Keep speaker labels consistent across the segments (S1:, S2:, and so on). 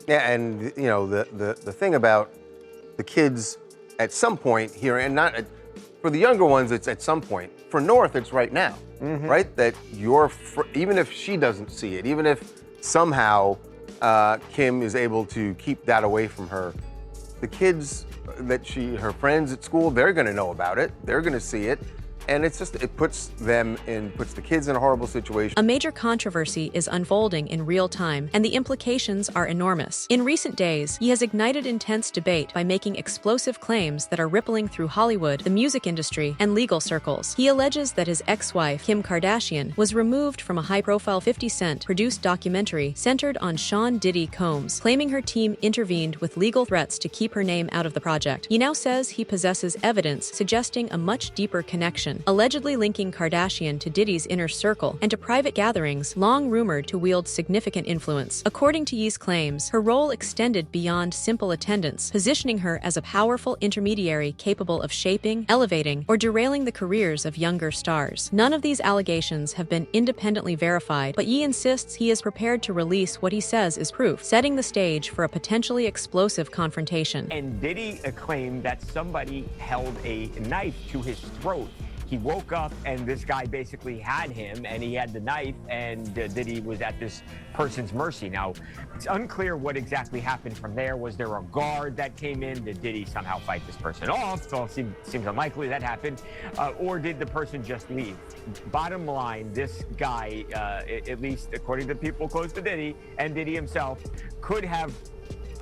S1: Yeah, and the thing about the kids at some point here, and not for the younger ones, it's at some point. For North, it's right now, right? That even if she doesn't see it, even if somehow Kim is able to keep that away from her, the kids her friends at school, they're going to know about it. They're going to see it. And it puts the kids in a horrible situation.
S2: A major controversy is unfolding in real time, and the implications are enormous. In recent days, he has ignited intense debate by making explosive claims that are rippling through Hollywood, the music industry, and legal circles. He alleges that his ex-wife, Kim Kardashian, was removed from a high-profile 50 Cent produced documentary centered on Sean Diddy Combs, claiming her team intervened with legal threats to keep her name out of the project. He now says he possesses evidence suggesting a much deeper connection, allegedly linking Kardashian to Diddy's inner circle and to private gatherings long rumored to wield significant influence. According to Ye's claims, her role extended beyond simple attendance, positioning her as a powerful intermediary capable of shaping, elevating, or derailing the careers of younger stars. None of these allegations have been independently verified, but Ye insists he is prepared to release what he says is proof, setting the stage for a potentially explosive confrontation.
S3: And Diddy claimed that somebody held a knife to his throat. He woke up and this guy basically had him and he had the knife, and Diddy was at this person's mercy. Now, it's unclear what exactly happened from there. Was there a guard that came in? Did Diddy somehow fight this person off? So it seems unlikely that happened. Or did the person just leave? Bottom line, this guy, at least according to people close to Diddy and Diddy himself, could have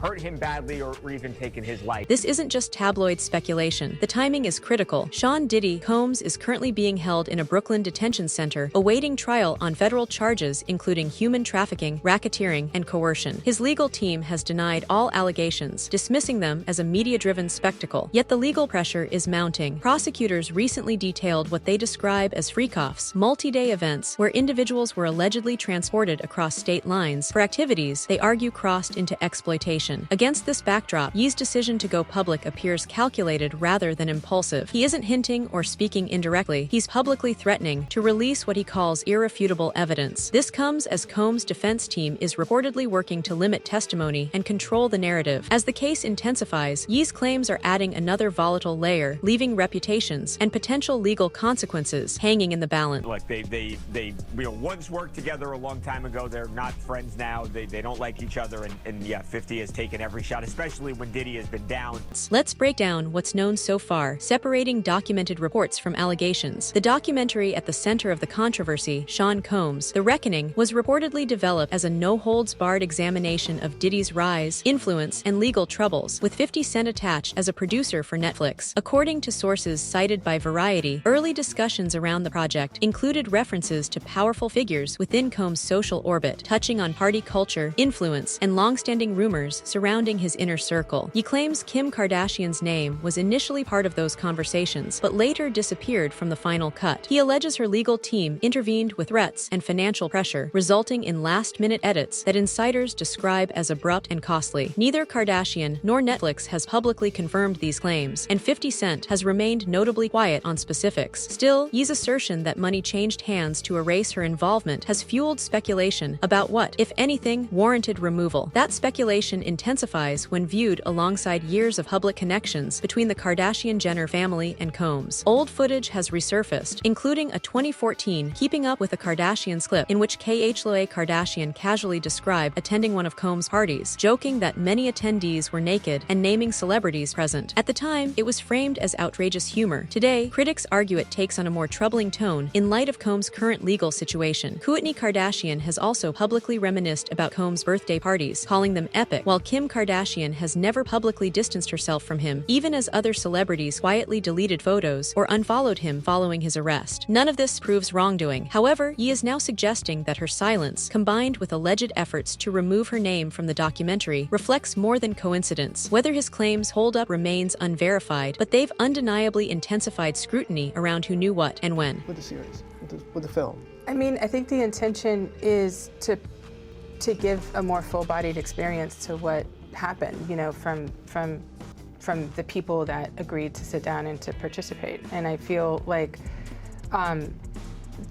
S3: hurt him badly or even taken his life.
S2: This isn't just tabloid speculation. The timing is critical. Sean Diddy Combs is currently being held in a Brooklyn detention center, awaiting trial on federal charges including human trafficking, racketeering, and coercion. His legal team has denied all allegations, dismissing them as a media-driven spectacle. Yet the legal pressure is mounting. Prosecutors recently detailed what they describe as freak-offs, multi-day events where individuals were allegedly transported across state lines for activities they argue crossed into exploitation. Against this backdrop, Ye's decision to go public appears calculated rather than impulsive. He isn't hinting or speaking indirectly. He's publicly threatening to release what he calls irrefutable evidence. This comes as Combs' defense team is reportedly working to limit testimony and control the narrative. As the case intensifies, Ye's claims are adding another volatile layer, leaving reputations and potential legal consequences hanging in the balance.
S3: Like they once worked together a long time ago. They're not friends now. They don't like each other, and yeah, 50 has taken every shot, especially when Diddy has been down.
S2: Let's break down what's known so far, separating documented reports from allegations. The documentary at the center of the controversy, Sean Combs, The Reckoning, was reportedly developed as a no-holds-barred examination of Diddy's rise, influence, and legal troubles, with 50 Cent attached as a producer for Netflix. According to sources cited by Variety, early discussions around the project included references to powerful figures within Combs' social orbit, touching on party culture, influence, and long-standing rumors surrounding his inner circle. He claims Kim Kardashian's name was initially part of those conversations, but later disappeared from the final cut. He alleges her legal team intervened with threats and financial pressure, resulting in last-minute edits that insiders describe as abrupt and costly. Neither Kardashian nor Netflix has publicly confirmed these claims, and 50 Cent has remained notably quiet on specifics. Still, Ye's assertion that money changed hands to erase her involvement has fueled speculation about what, if anything, warranted removal. That speculation intensifies when viewed alongside years of public connections between the Kardashian-Jenner family and Combs. Old footage has resurfaced, including a 2014 Keeping Up with the Kardashians clip in which Khloe Kardashian casually described attending one of Combs' parties, joking that many attendees were naked and naming celebrities present. At the time, it was framed as outrageous humor. Today, critics argue it takes on a more troubling tone in light of Combs' current legal situation. Kourtney Kardashian has also publicly reminisced about Combs' birthday parties, calling them epic, while Kim Kardashian has never publicly distanced herself from him, even as other celebrities quietly deleted photos or unfollowed him following his arrest. None of this proves wrongdoing. However, Ye is now suggesting that her silence, combined with alleged efforts to remove her name from the documentary, reflects more than coincidence. Whether his claims hold up remains unverified, but they've undeniably intensified scrutiny around who knew what and when.
S4: With the series, with the film.
S5: I mean, I think the intention is to give a more full-bodied experience to what happened, you know, from the people that agreed to sit down and to participate. And I feel like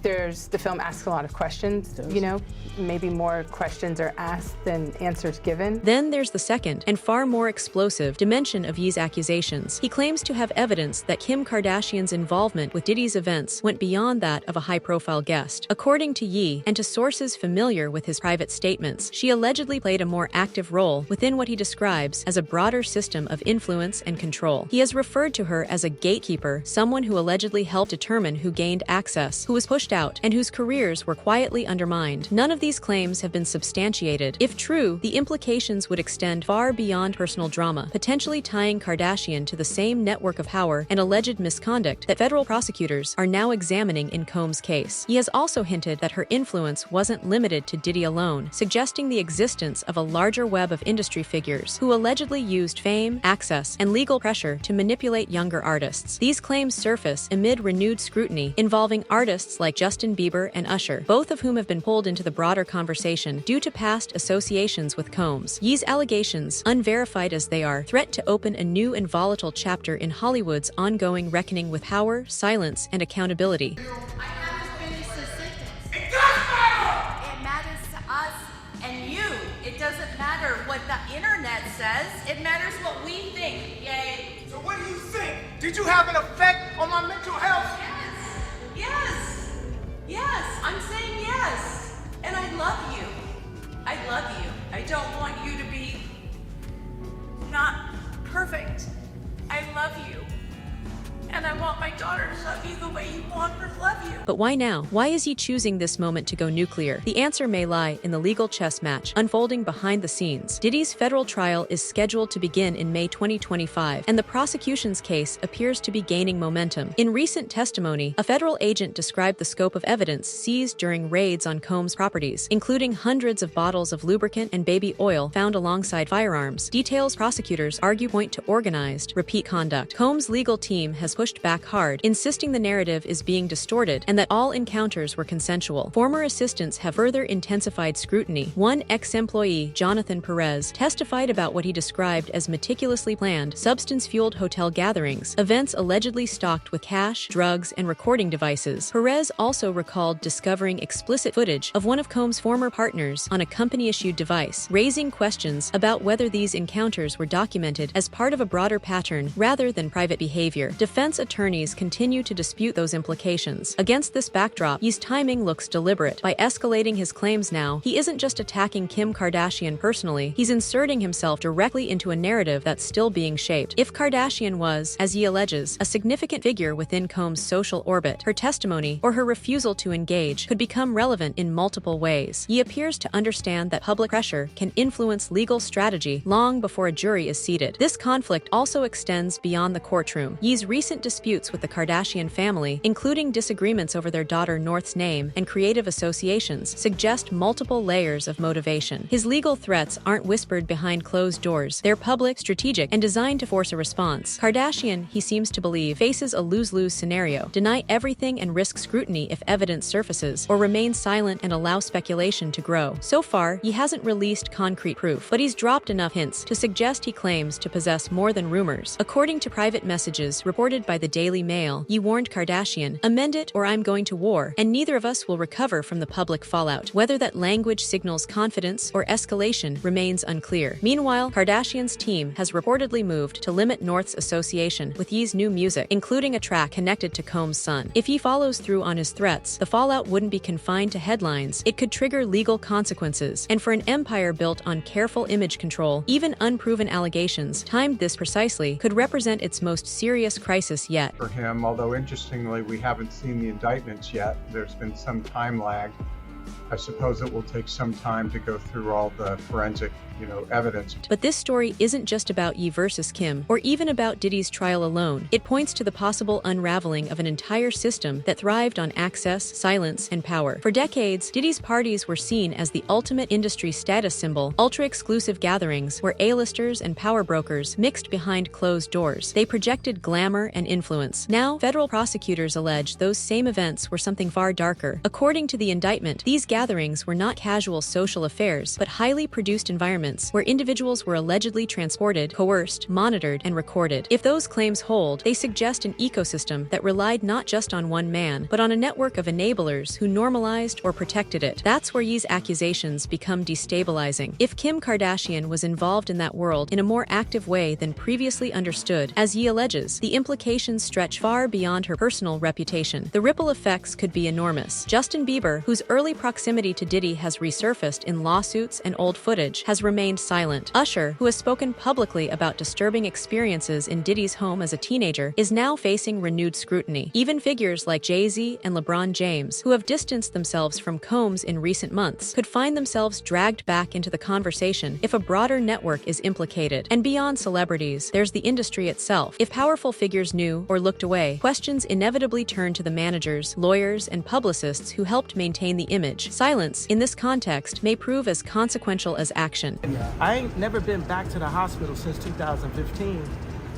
S5: the film asks a lot of questions, you know, maybe more questions are asked than answers given.
S2: Then there's the second, and far more explosive, dimension of Ye's accusations. He claims to have evidence that Kim Kardashian's involvement with Diddy's events went beyond that of a high-profile guest. According to Ye, and to sources familiar with his private statements, she allegedly played a more active role within what he describes as a broader system of influence and control. He has referred to her as a gatekeeper, someone who allegedly helped determine who gained access, who was pushed out, and whose careers were quietly undermined. None of these claims have been substantiated. If true, the implications would extend far beyond personal drama, potentially tying Kardashian to the same network of power and alleged misconduct that federal prosecutors are now examining in Combs' case. He has also hinted that her influence wasn't limited to Diddy alone, suggesting the existence of a larger web of industry figures who allegedly used fame, access, and legal pressure to manipulate younger artists. These claims surface amid renewed scrutiny involving artists like Justin Bieber and Usher, both of whom have been pulled into the broader conversation due to past associations with Combs. Ye's allegations, unverified as they are, threat to open a new and volatile chapter in Hollywood's ongoing reckoning with power, silence, and accountability.
S6: I have to finish the sentence. It does matter! It matters to us and you. It doesn't matter what the internet says. It matters what we think. Yay.
S7: So what do you think? Did you have an effect on my mental health?
S6: Yes. Yes. I'm saying yes. And I love you. I love you. I don't want you to be not perfect. I love you. And I want my daughter to love you the way you want her to love you.
S2: But why now? Why is he choosing this moment to go nuclear? The answer may lie in the legal chess match unfolding behind the scenes. Diddy's federal trial is scheduled to begin in May 2025, and the prosecution's case appears to be gaining momentum. In recent testimony, a federal agent described the scope of evidence seized during raids on Combs' properties, including hundreds of bottles of lubricant and baby oil found alongside firearms. Details prosecutors argue point to organized, repeat conduct. Combs' legal team has pushed back hard, insisting the narrative is being distorted and that all encounters were consensual. Former assistants have further intensified scrutiny. One ex-employee, Jonathan Perez, testified about what he described as meticulously planned, substance-fueled hotel gatherings, events allegedly stocked with cash, drugs, and recording devices. Perez also recalled discovering explicit footage of one of Combs' former partners on a company-issued device, raising questions about whether these encounters were documented as part of a broader pattern rather than private behavior. Defense attorneys continue to dispute those implications. Against this backdrop, Ye's timing looks deliberate. By escalating his claims now, he isn't just attacking Kim Kardashian personally, he's inserting himself directly into a narrative that's still being shaped. If Kardashian was, as Ye alleges, a significant figure within Combs' social orbit, her testimony or her refusal to engage could become relevant in multiple ways. Ye appears to understand that public pressure can influence legal strategy long before a jury is seated. This conflict also extends beyond the courtroom. Ye's recent disputes with the Kardashian family, including disagreements over their daughter North's name and creative associations, suggest multiple layers of motivation. His legal threats aren't whispered behind closed doors. They're public, strategic, and designed to force a response. Kardashian, he seems to believe, faces a lose-lose scenario: deny everything and risk scrutiny if evidence surfaces, or remain silent and allow speculation to grow. So far, he hasn't released concrete proof, but he's dropped enough hints to suggest he claims to possess more than rumors. According to private messages reported by the Daily Mail, Ye warned Kardashian, "Amend it or I'm going to war, and neither of us will recover from the public fallout." Whether that language signals confidence or escalation remains unclear. Meanwhile, Kardashian's team has reportedly moved to limit North's association with Ye's new music, including a track connected to Combs' son. If he follows through on his threats, the fallout wouldn't be confined to headlines. It could trigger legal consequences. And for an empire built on careful image control, even unproven allegations, timed this precisely, could represent its most serious crisis yet.
S8: For him, although interestingly, we haven't seen the indictments yet. There's been some time lag. I suppose it will take some time to go through all the forensic, evidence.
S2: But this story isn't just about Ye versus Kim, or even about Diddy's trial alone. It points to the possible unraveling of an entire system that thrived on access, silence, and power. For decades, Diddy's parties were seen as the ultimate industry status symbol, ultra-exclusive gatherings where A-listers and power brokers mixed behind closed doors. They projected glamour and influence. Now, federal prosecutors allege those same events were something far darker. According to the indictment, these gatherings were not casual social affairs, but highly produced environments apartments where individuals were allegedly transported, coerced, monitored, and recorded. If those claims hold, they suggest an ecosystem that relied not just on one man, but on a network of enablers who normalized or protected it. That's where Ye's accusations become destabilizing. If Kim Kardashian was involved in that world in a more active way than previously understood, as Ye alleges, the implications stretch far beyond her personal reputation. The ripple effects could be enormous. Justin Bieber, whose early proximity to Diddy has resurfaced in lawsuits and old footage, has remained silent. Usher, who has spoken publicly about disturbing experiences in Diddy's home as a teenager, is now facing renewed scrutiny. Even figures like Jay-Z and LeBron James, who have distanced themselves from Combs in recent months, could find themselves dragged back into the conversation if a broader network is implicated. And beyond celebrities, there's the industry itself. If powerful figures knew or looked away, questions inevitably turn to the managers, lawyers, and publicists who helped maintain the image. Silence, in this context, may prove as consequential as action.
S9: I ain't never been back to the hospital since 2015.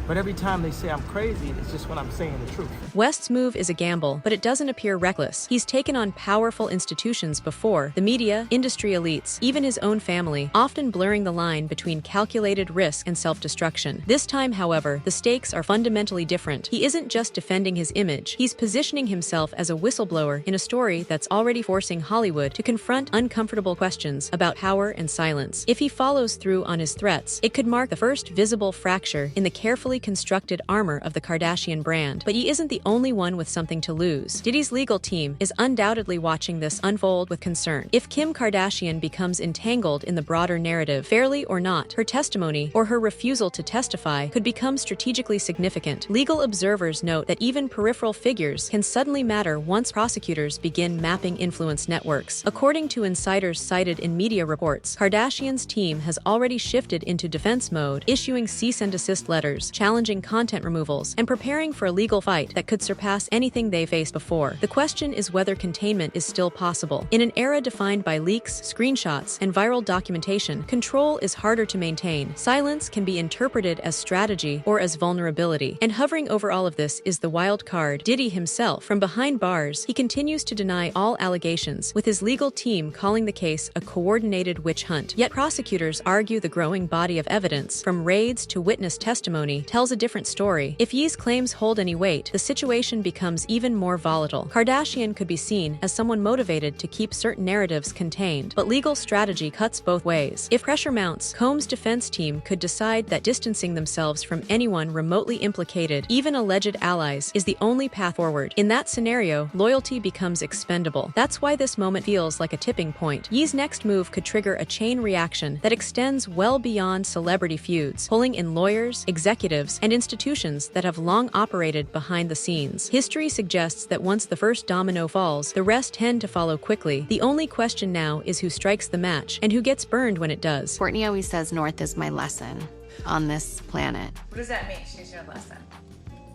S9: But every time they say I'm crazy, it's just when I'm saying the truth.
S2: West's move is a gamble, but it doesn't appear reckless. He's taken on powerful institutions before: the media, industry elites, even his own family, often blurring the line between calculated risk and self-destruction. This time, however, the stakes are fundamentally different. He isn't just defending his image, he's positioning himself as a whistleblower in a story that's already forcing Hollywood to confront uncomfortable questions about power and silence. If he follows through on his threats, it could mark the first visible fracture in the carefully constructed armor of the Kardashian brand. But he isn't the only one with something to lose. Diddy's legal team is undoubtedly watching this unfold with concern. If Kim Kardashian becomes entangled in the broader narrative, fairly or not, her testimony or her refusal to testify could become strategically significant. Legal observers note that even peripheral figures can suddenly matter once prosecutors begin mapping influence networks. According to insiders cited in media reports, Kardashian's team has already shifted into defense mode, issuing cease and desist letters, challenging content removals, and preparing for a legal fight that could surpass anything they faced before. The question is whether containment is still possible. In an era defined by leaks, screenshots, and viral documentation, control is harder to maintain. Silence can be interpreted as strategy or as vulnerability. And hovering over all of this is the wild card: Diddy himself. From behind bars, he continues to deny all allegations, with his legal team calling the case a coordinated witch hunt. Yet prosecutors argue the growing body of evidence, from raids to witness testimony, tells a different story. If Ye's claims hold any weight, the situation becomes even more volatile. Kardashian could be seen as someone motivated to keep certain narratives contained, but legal strategy cuts both ways. If pressure mounts, Combs' defense team could decide that distancing themselves from anyone remotely implicated, even alleged allies, is the only path forward. In that scenario, loyalty becomes expendable. That's why this moment feels like a tipping point. Ye's next move could trigger a chain reaction that extends well beyond celebrity feuds, pulling in lawyers, executives, and institutions that have long operated behind the scenes. History suggests that once the first domino falls, the rest tend to follow quickly. The only question now is who strikes the match and who gets burned when it does.
S10: Courtney always says North is my lesson on this planet.
S6: What does that mean? She's your lesson.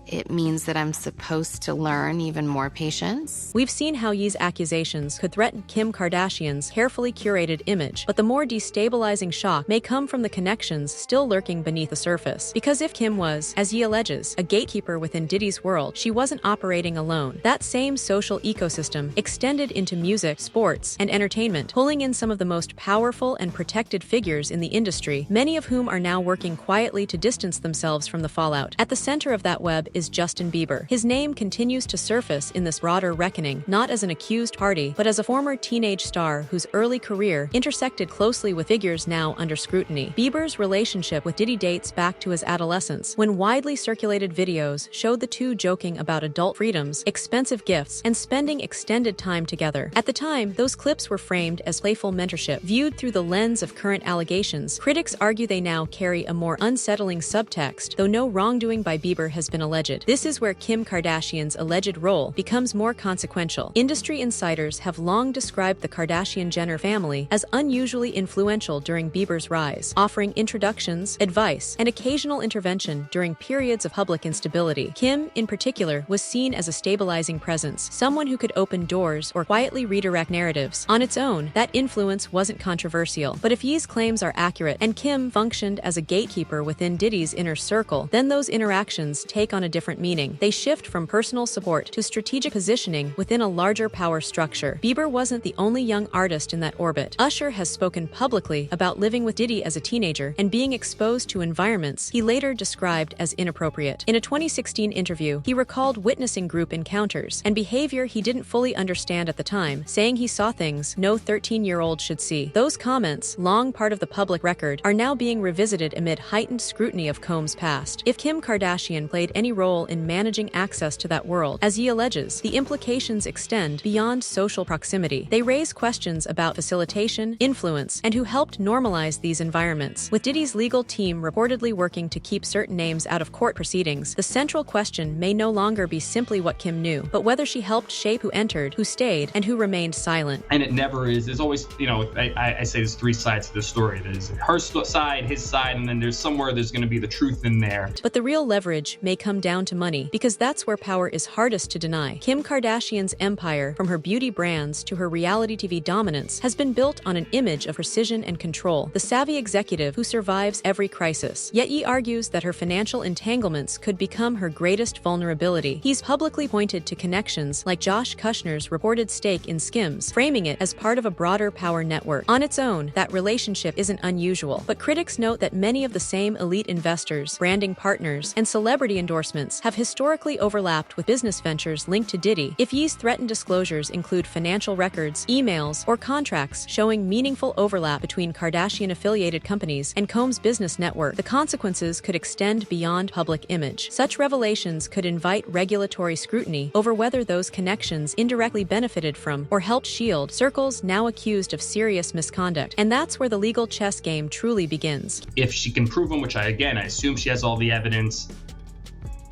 S10: It means that I'm supposed to learn even more patience.
S2: We've seen how Ye's accusations could threaten Kim Kardashian's carefully curated image, but the more destabilizing shock may come from the connections still lurking beneath the surface. Because if Kim was, as Ye alleges, a gatekeeper within Diddy's world, she wasn't operating alone. That same social ecosystem extended into music, sports, and entertainment, pulling in some of the most powerful and protected figures in the industry, many of whom are now working quietly to distance themselves from the fallout. At the center of that web is Justin Bieber. His name continues to surface in this broader reckoning, not as an accused party, but as a former teenage star whose early career intersected closely with figures now under scrutiny. Bieber's relationship with Diddy dates back to his adolescence, when widely circulated videos showed the two joking about adult freedoms, expensive gifts, and spending extended time together. At the time, those clips were framed as playful mentorship. Viewed through the lens of current allegations, critics argue they now carry a more unsettling subtext, though no wrongdoing by Bieber has been alleged. This is where Kim Kardashian's alleged role becomes more consequential. Industry insiders have long described the Kardashian-Jenner family as unusually influential during Bieber's rise, offering introductions, advice, and occasional intervention during periods of public instability. Kim, in particular, was seen as a stabilizing presence, someone who could open doors or quietly redirect narratives. On its own, that influence wasn't controversial. But if Ye's claims are accurate and Kim functioned as a gatekeeper within Diddy's inner circle, then those interactions take on a different meaning. They shift from personal support to strategic positioning within a larger power structure. Bieber wasn't the only young artist in that orbit. Usher has spoken publicly about living with Diddy as a teenager and being exposed to environments he later described as inappropriate. In a 2016 interview, he recalled witnessing group encounters and behavior he didn't fully understand at the time, saying he saw things no 13-year-old should see. Those comments, long part of the public record, are now being revisited amid heightened scrutiny of Combs' past. If Kim Kardashian played any role in managing access to that world, as he alleges, the implications extend beyond social proximity. They raise questions about facilitation, influence, and who helped normalize these environments. With Diddy's legal team reportedly working to keep certain names out of court proceedings, the central question may no longer be simply what Kim knew, but whether she helped shape who entered, who stayed, and who remained silent.
S11: And it never is. There's always, I say there's three sides to the story. There's her side, his side, and then there's going to be the truth in there.
S2: But the real leverage may come down to money, because that's where power is hardest to deny. Kim Kardashian's empire, from her beauty brands to her reality TV dominance, has been built on an image of precision and control, the savvy executive who survives every crisis. Yet he argues that her financial entanglements could become her greatest vulnerability. He's publicly pointed to connections like Josh Kushner's reported stake in Skims, framing it as part of a broader power network. On its own, that relationship isn't unusual, but critics note that many of the same elite investors, branding partners, and celebrity endorsements have historically overlapped with business ventures linked to Diddy. If Ye's threatened disclosures include financial records, emails, or contracts showing meaningful overlap between Kardashian-affiliated companies and Combs' business network, the consequences could extend beyond public image. Such revelations could invite regulatory scrutiny over whether those connections indirectly benefited from or helped shield circles now accused of serious misconduct. And that's where the legal chess game truly begins.
S11: If she can prove them, which I assume she has all the evidence,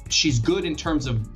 S11: she's good in terms of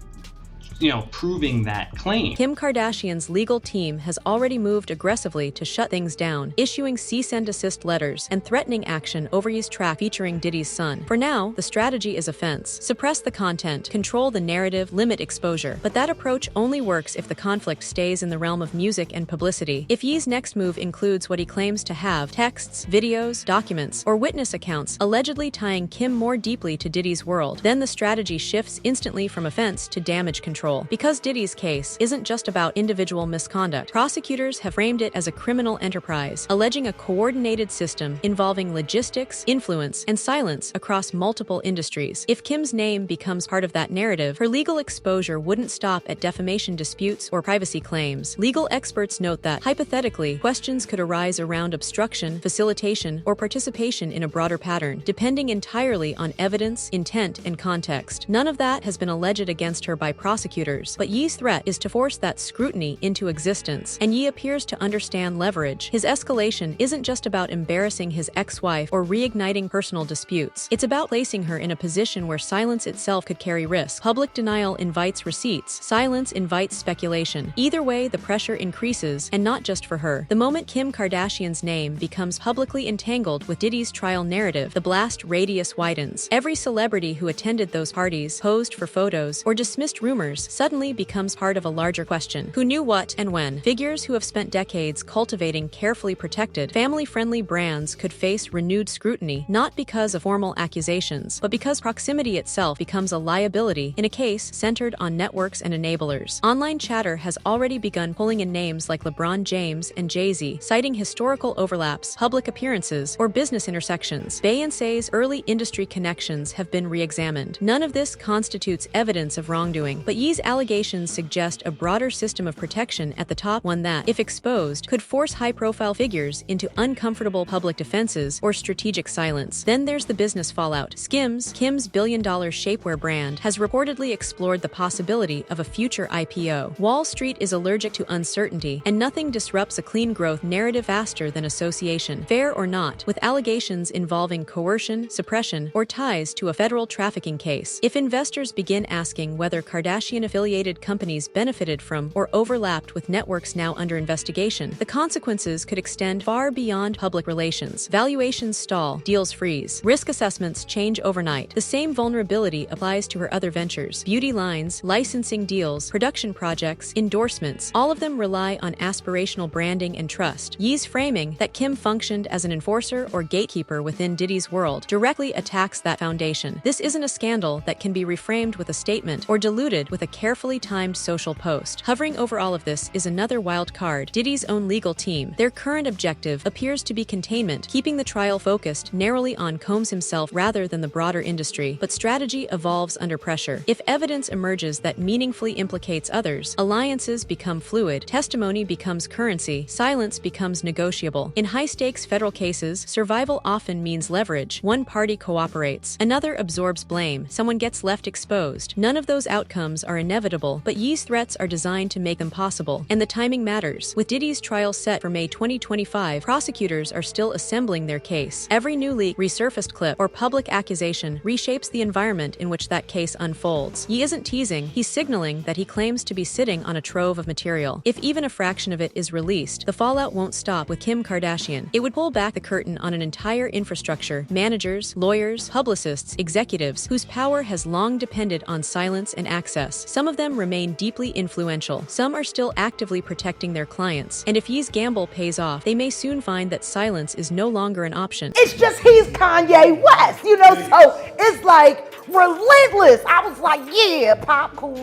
S11: proving that claim.
S2: Kim Kardashian's legal team has already moved aggressively to shut things down, issuing cease and desist letters and threatening action over Ye's track featuring Diddy's son. For now, the strategy is offense. Suppress the content, control the narrative, limit exposure. But that approach only works if the conflict stays in the realm of music and publicity. If Ye's next move includes what he claims to have, texts, videos, documents, or witness accounts allegedly tying Kim more deeply to Diddy's world, then the strategy shifts instantly from offense to damage control. Because Diddy's case isn't just about individual misconduct, prosecutors have framed it as a criminal enterprise, alleging a coordinated system involving logistics, influence, and silence across multiple industries. If Kim's name becomes part of that narrative, her legal exposure wouldn't stop at defamation disputes or privacy claims. Legal experts note that, hypothetically, questions could arise around obstruction, facilitation, or participation in a broader pattern, depending entirely on evidence, intent, and context. None of that has been alleged against her by prosecutors, but Ye's threat is to force that scrutiny into existence, and Ye appears to understand leverage. His escalation isn't just about embarrassing his ex-wife or reigniting personal disputes. It's about placing her in a position where silence itself could carry risk. Public denial invites receipts. Silence invites speculation. Either way, the pressure increases, and not just for her. The moment Kim Kardashian's name becomes publicly entangled with Diddy's trial narrative, the blast radius widens. Every celebrity who attended those parties, posed for photos, or dismissed rumors suddenly becomes part of a larger question. Who knew what and when? Figures who have spent decades cultivating carefully protected, family-friendly brands could face renewed scrutiny, not because of formal accusations, but because proximity itself becomes a liability in a case centered on networks and enablers. Online chatter has already begun pulling in names like LeBron James and Jay-Z, citing historical overlaps, public appearances, or business intersections. B1tch's early industry connections have been re-examined. None of this constitutes evidence of wrongdoing, but Ye's allegations suggest a broader system of protection at the top, one that, if exposed, could force high-profile figures into uncomfortable public defenses or strategic silence. Then there's the business fallout. Skims, Kim's billion-dollar shapewear brand, has reportedly explored the possibility of a future IPO. Wall Street is allergic to uncertainty, and nothing disrupts a clean growth narrative faster than association. Fair or not, with allegations involving coercion, suppression, or ties to a federal trafficking case. If investors begin asking whether Kardashian Kardashian-affiliated companies benefited from or overlapped with networks now under investigation. The consequences could extend far beyond public relations. Valuations stall, deals freeze, risk assessments change overnight. The same vulnerability applies to her other ventures: beauty lines, licensing deals, production projects, endorsements. All of them rely on aspirational branding and trust. Ye's framing that Kim functioned as an enforcer or gatekeeper within Diddy's world directly attacks that foundation. This isn't a scandal that can be reframed with a statement or diluted with a carefully timed social post. Hovering over all of this is another wild card: Diddy's own legal team. Their current objective appears to be containment, keeping the trial focused narrowly on Combs himself rather than the broader industry. But strategy evolves under pressure. If evidence emerges that meaningfully implicates others, alliances become fluid, testimony becomes currency, silence becomes negotiable. In high-stakes federal cases, survival often means leverage. One party cooperates, another absorbs blame, someone gets left exposed. None of those outcomes are inevitable, but Ye's threats are designed to make them possible, and the timing matters. With Diddy's trial set for May 2025, prosecutors are still assembling their case. Every new leak, resurfaced clip, or public accusation reshapes the environment in which that case unfolds. Ye isn't teasing, he's signaling that he claims to be sitting on a trove of material. If even a fraction of it is released, the fallout won't stop with Kim Kardashian. It would pull back the curtain on an entire infrastructure: managers, lawyers, publicists, executives, whose power has long depended on silence and access. Some of them remain deeply influential. Some are still actively protecting their clients. And if Ye's gamble pays off, they may soon find that silence is no longer an option.
S12: It's just he's Kanye West, so it's like relentless. I was like, yeah, popcorn.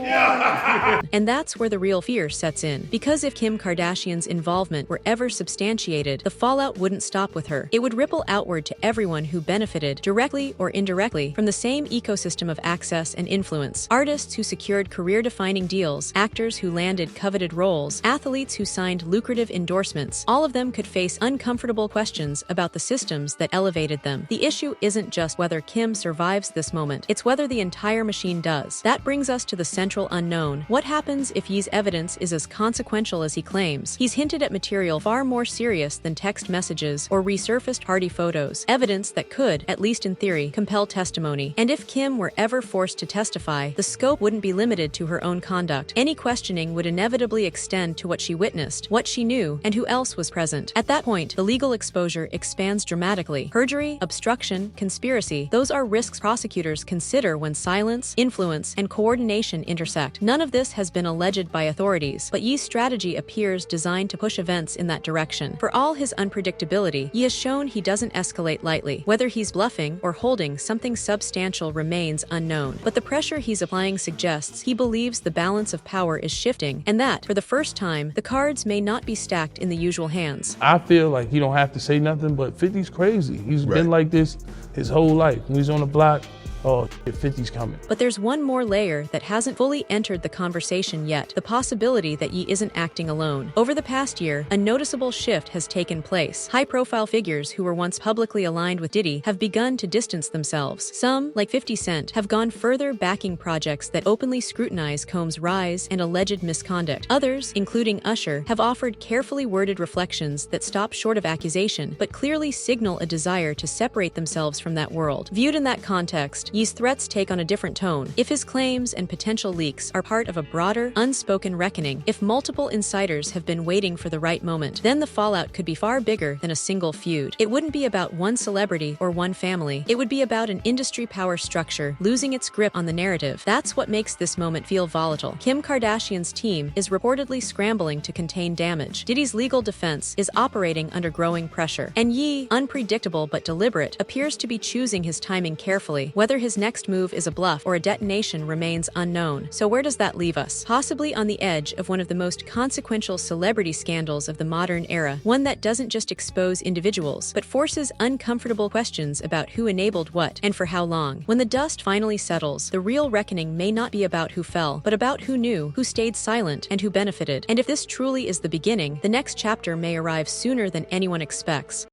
S2: And that's where the real fear sets in. Because if Kim Kardashian's involvement were ever substantiated, the fallout wouldn't stop with her. It would ripple outward to everyone who benefited, directly or indirectly, from the same ecosystem of access and influence. Artists who secured career-defining deals, actors who landed coveted roles, athletes who signed lucrative endorsements. All of them could face uncomfortable questions about the systems that elevated them. The issue isn't just whether Kim survives this moment. It's whether the entire machine does. That brings us to the central unknown. What happens if Ye's evidence is as consequential as he claims? He's hinted at material far more serious than text messages or resurfaced party photos, evidence that could, at least in theory, compel testimony. And if Kim were ever forced to testify, the scope wouldn't be limited to her own conduct. Any questioning would inevitably extend to what she witnessed, what she knew, and who else was present. At that point, the legal exposure expands dramatically. Perjury, obstruction, conspiracy, those are risks prosecutors consider when silence, influence, and coordination intersect. None of this has been alleged by authorities, but Ye's strategy appears designed to push events in that direction. For all his unpredictability, Ye has shown he doesn't escalate lightly. Whether he's bluffing or holding something substantial remains unknown, but the pressure he's applying suggests he believes the balance of power is shifting, and that, for the first time, the cards may not be stacked in the usual hands.
S13: I feel like you don't have to say nothing, but 50's crazy. He's been like this his whole life. When he's on the block, oh, 50's coming.
S2: But there's one more layer that hasn't fully entered the conversation yet: the possibility that Ye isn't acting alone. Over the past year, a noticeable shift has taken place. High-profile figures who were once publicly aligned with Diddy have begun to distance themselves. Some, like 50 Cent, have gone further, backing projects that openly scrutinize Combs' rise and alleged misconduct. Others, including Usher, have offered carefully worded reflections that stop short of accusation, but clearly signal a desire to separate themselves from that world. Viewed in that context, Ye's threats take on a different tone. If his claims and potential leaks are part of a broader, unspoken reckoning, if multiple insiders have been waiting for the right moment, then the fallout could be far bigger than a single feud. It wouldn't be about one celebrity or one family. It would be about an industry power structure losing its grip on the narrative. That's what makes this moment feel volatile. Kim Kardashian's team is reportedly scrambling to contain damage. Diddy's legal defense is operating under growing pressure. And Ye, unpredictable but deliberate, appears to be choosing his timing carefully. Whether his next move is a bluff or a detonation remains unknown. So where does that leave us? Possibly on the edge of one of the most consequential celebrity scandals of the modern era, one that doesn't just expose individuals, but forces uncomfortable questions about who enabled what and for how long. When the dust finally settles, the real reckoning may not be about who fell, but about who knew, who stayed silent, and who benefited. And if this truly is the beginning, the next chapter may arrive sooner than anyone expects.